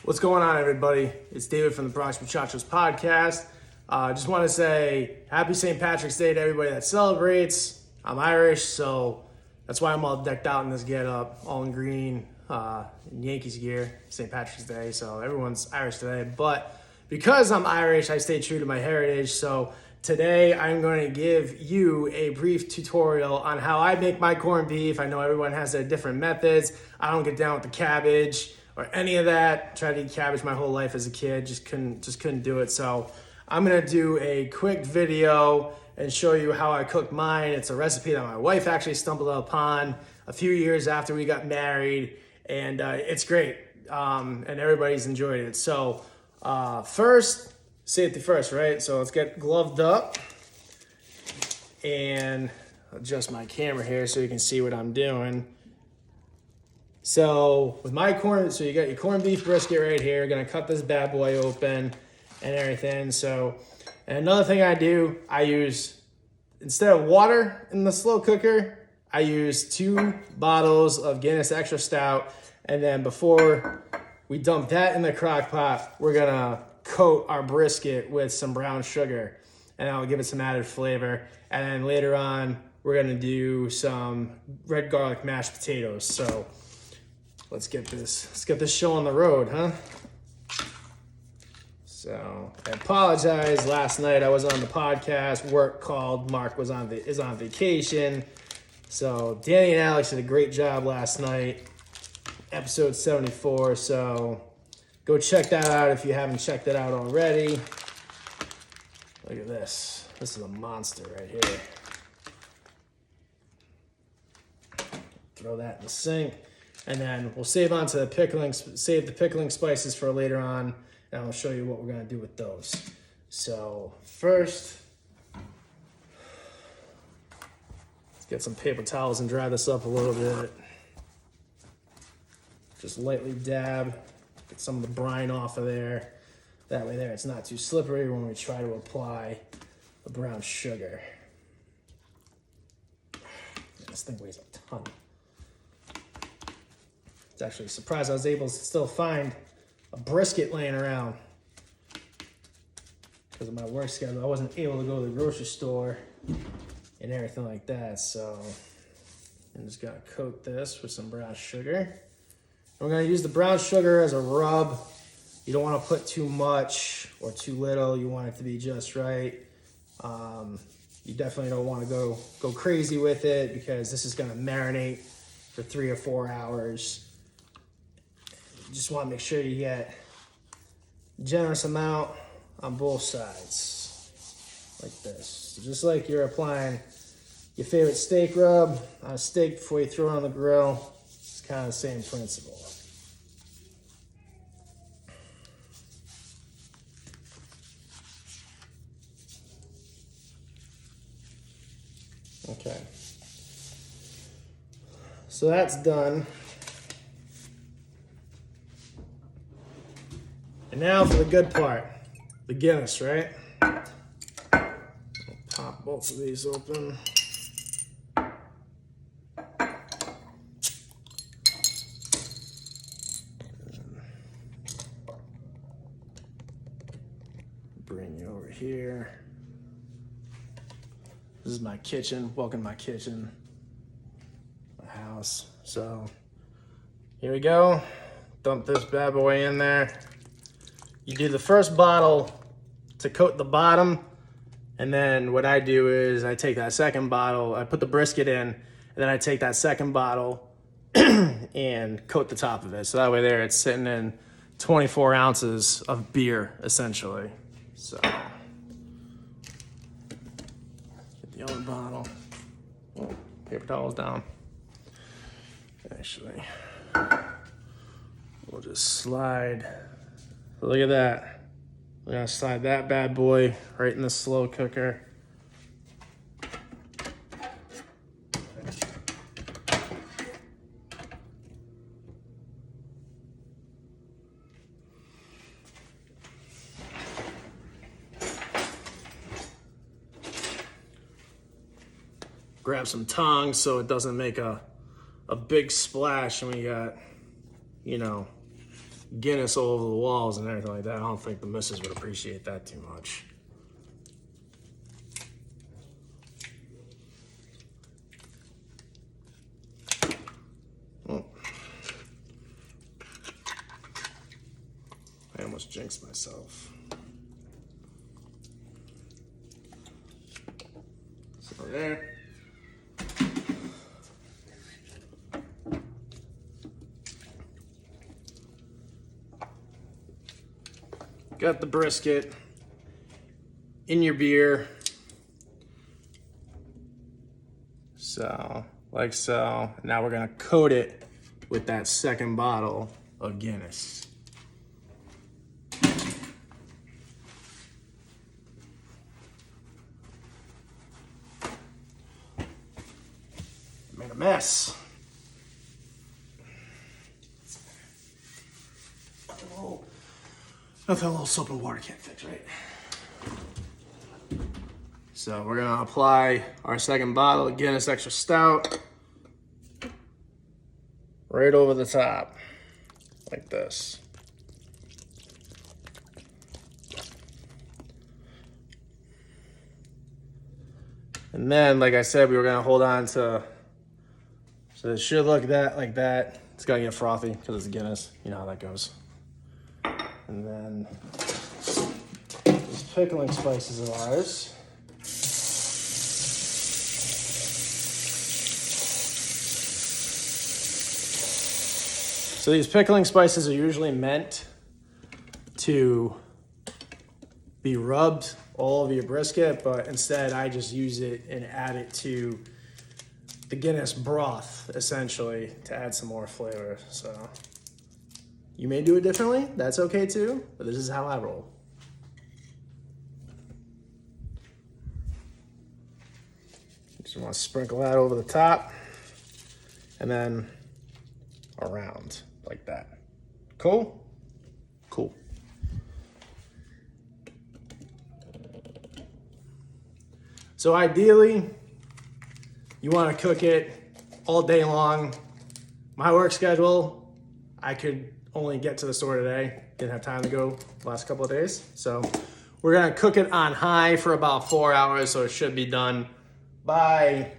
What's going on, everybody? It's David from the Bronx Muchachos podcast. Just want to say happy St. Patrick's Day to everybody that celebrates. I'm Irish, so that's why I'm all decked out in this get-up, all in green, in Yankees gear, St. Patrick's Day. So everyone's Irish today. But because I'm Irish, I stay true to my heritage. So today I'm going to give you a brief tutorial on how I make my corned beef. I know everyone has their different methods. I don't get down with the cabbage or any of that. Tried to eat cabbage my whole life as a kid, just couldn't do it. So I'm gonna do a quick video and show you how I cook mine. It's a recipe that my wife actually stumbled upon a few years after we got married, and it's great, and everybody's enjoyed it. So first, safety first, right? So let's get gloved up and adjust my camera here so you can see what I'm doing. So with my corn, so you got your corned beef brisket right here. You're gonna cut this bad boy open and everything. So, and another thing I do, I use, instead of water in the slow cooker, I use 2 bottles of Guinness extra stout. And then before we dump that in the crock pot, we're gonna coat our brisket with some brown sugar, and that'll give it some added flavor. And then later on, we're gonna do some red garlic mashed potatoes. So let's get this show on the road, huh? So I apologize. Last night I was on the podcast. Work called. Mark is on vacation. So Danny and Alex did a great job last night. Episode 74. So go check that out if you haven't checked it out already. Look at this. This is a monster right here. Throw that in the sink. And then we'll save the pickling spices for later on, and I'll show you what we're gonna do with those. So first, let's get some paper towels and dry this up a little bit. Just lightly dab, get some of the brine off of there. That way there, it's not too slippery when we try to apply the brown sugar. This thing weighs a ton. It's actually a surprise I was able to still find a brisket laying around. Because of my work schedule, I wasn't able to go to the grocery store and everything like that. So I'm just gonna coat this with some brown sugar. We're gonna use the brown sugar as a rub. You don't wanna put too much or too little. You want it to be just right. You definitely don't wanna go crazy with it, because this is gonna marinate for 3 or 4 hours. You just want to make sure you get a generous amount on both sides, like this. So just like you're applying your favorite steak rub on a steak before you throw it on the grill, it's kind of the same principle. Okay. So that's done. And now for the good part, the Guinness, right? I'll pop both of these open. Bring you over here. This is my kitchen. Welcome to my kitchen, my house. So here we go. Dump this bad boy in there. You do the first bottle to coat the bottom, and then what I do is I take that second bottle, I put the brisket in, and then I take that second bottle and coat the top of it. So that way there it's sitting in 24 ounces of beer, essentially. So get the other bottle. Oh, paper towels down. Actually, we'll just slide. Look at that. We're gonna slide that bad boy right in the slow cooker. Grab some tongs so it doesn't make a big splash, and we got, Guinness all over the walls and everything like that. I don't think the missus would appreciate that too much. Oh. I almost jinxed myself. So there. Got the brisket in your beer. So, like so. Now we're gonna coat it with that second bottle of Guinness. Made a mess. Nothing a little soap and water can't fix, right? So we're gonna apply our second bottle of Guinness Extra Stout right over the top, like this. And then, like I said, we were gonna hold on to, so it should look like that. It's gonna get frothy because it's Guinness. You know how that goes. And then these pickling spices of ours. So these pickling spices are usually meant to be rubbed all over your brisket, but instead I just use it and add it to the Guinness broth, essentially, to add some more flavor. So you may do it differently, that's okay too, but this is how I roll. Just want to sprinkle that over the top and then around like that. Cool? Cool. So ideally, you want to cook it all day long. My work schedule, I could only get to the store today. Didn't have time to go the last couple of days. So we're gonna cook it on high for about 4 hours, so it should be done by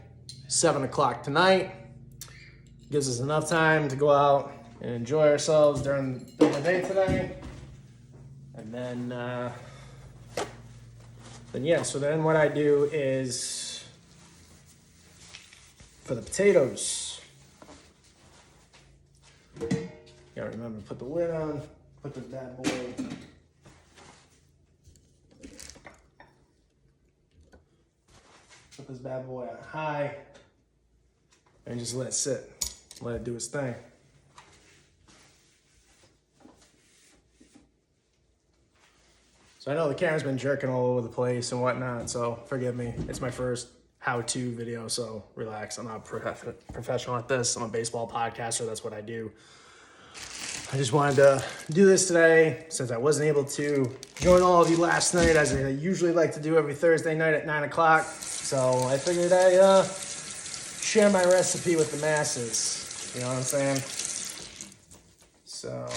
7 o'clock tonight. Gives us enough time to go out and enjoy ourselves during the day today. And then yeah, so then what I do is, for the potatoes, gotta remember to put the lid on, put this bad boy on high, and just let it sit, let it do its thing. So I know the camera's been jerking all over the place and whatnot, so forgive me. It's my first how-to video, so relax. I'm not a professional at this. I'm a baseball podcaster, that's what I do. I just wanted to do this today since I wasn't able to join all of you last night, as I usually like to do every Thursday night at 9 o'clock. So I figured I'd share my recipe with the masses. You know what I'm saying? So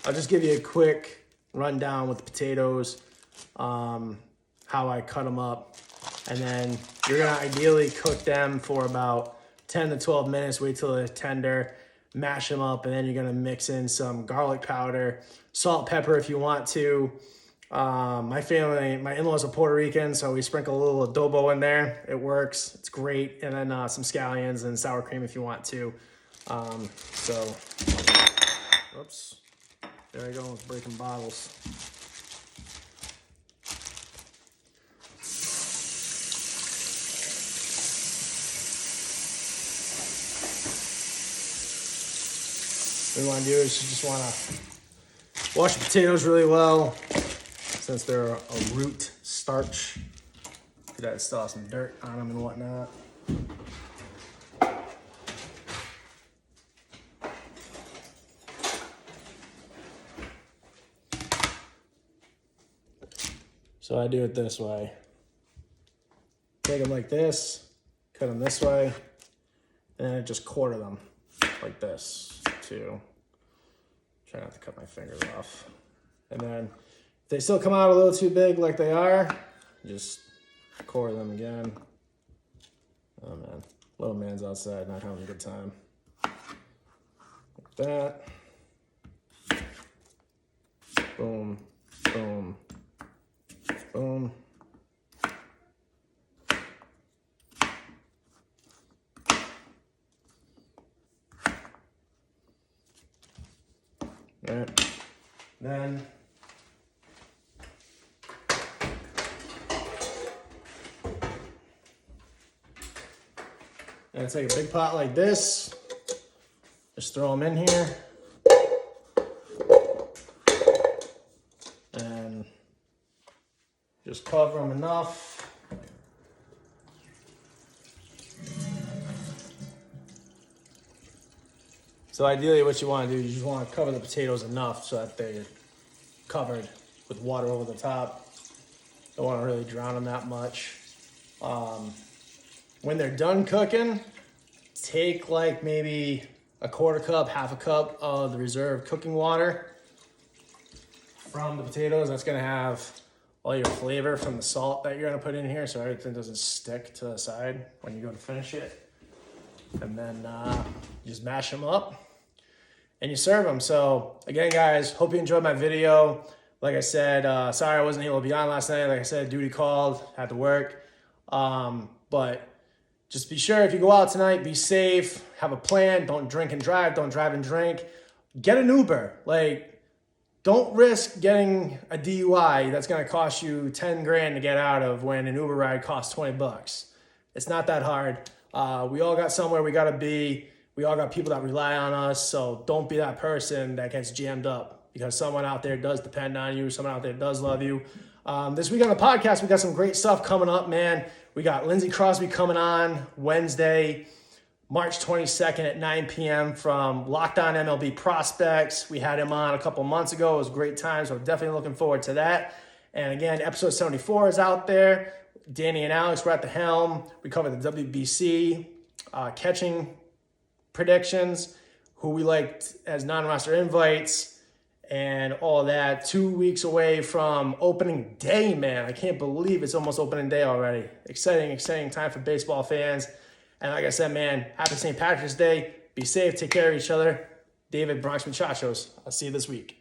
I'll just give you a quick rundown with the potatoes, how I cut them up. And then you're gonna ideally cook them for about 10 to 12 minutes, wait till they're tender. Mash them up, and then you're gonna mix in some garlic powder, salt, pepper if you want to. My in-laws are Puerto Rican, so we sprinkle a little adobo in there. It works, it's great. And then some scallions and sour cream if you want to. Oops, there I go, it's breaking bottles. What you want to do is you just want to wash the potatoes really well, since they're a root starch. That still has some dirt on them and whatnot. So I do it this way. Take them like this, cut them this way, and then I just quarter them like this too. Try not to cut my fingers off. And then if they still come out a little too big like they are, just core them again. Oh man, little man's outside, not having a good time. Like that. Boom, boom, boom. Right. Then take a big pot like this, just throw them in here, and just cover them enough. So ideally what you want to do is you just want to cover the potatoes enough so that they're covered with water over the top. Don't want to really drown them that much. When they're done cooking, take like maybe a quarter cup, half a cup of the reserved cooking water from the potatoes. That's gonna have all your flavor from the salt that you're gonna put in here so everything doesn't stick to the side when you go to finish it. And then you just mash them up and you serve them. So again, guys, hope you enjoyed my video. Like I said, sorry I wasn't able to be on last night. Like I said, duty called, had to work. But just be sure if you go out tonight, be safe, have a plan, don't drink and drive, don't drive and drink. Get an Uber. Like, don't risk getting a DUI that's gonna cost you 10 grand to get out of when an Uber ride costs 20 bucks. It's not that hard. We all got somewhere we gotta be. We all got people that rely on us, so don't be that person that gets jammed up because someone out there does depend on you, someone out there does love you. This week on the podcast, we got some great stuff coming up, man. We got Lindsey Crosby coming on Wednesday, March 22nd at 9 p.m. from Lockdown MLB Prospects. We had him on a couple months ago. It was a great time, so definitely looking forward to that. And again, episode 74 is out there. Danny and Alex were at the helm. We covered the WBC catching predictions, who we liked as non-roster invites, and all of that. 2 weeks away from opening day, man. I can't believe it's almost opening day already. Exciting, exciting time for baseball fans. And like I said, man, happy St. Patrick's Day. Be safe, take care of each other. David, Bronx Muchachos. I'll see you this week.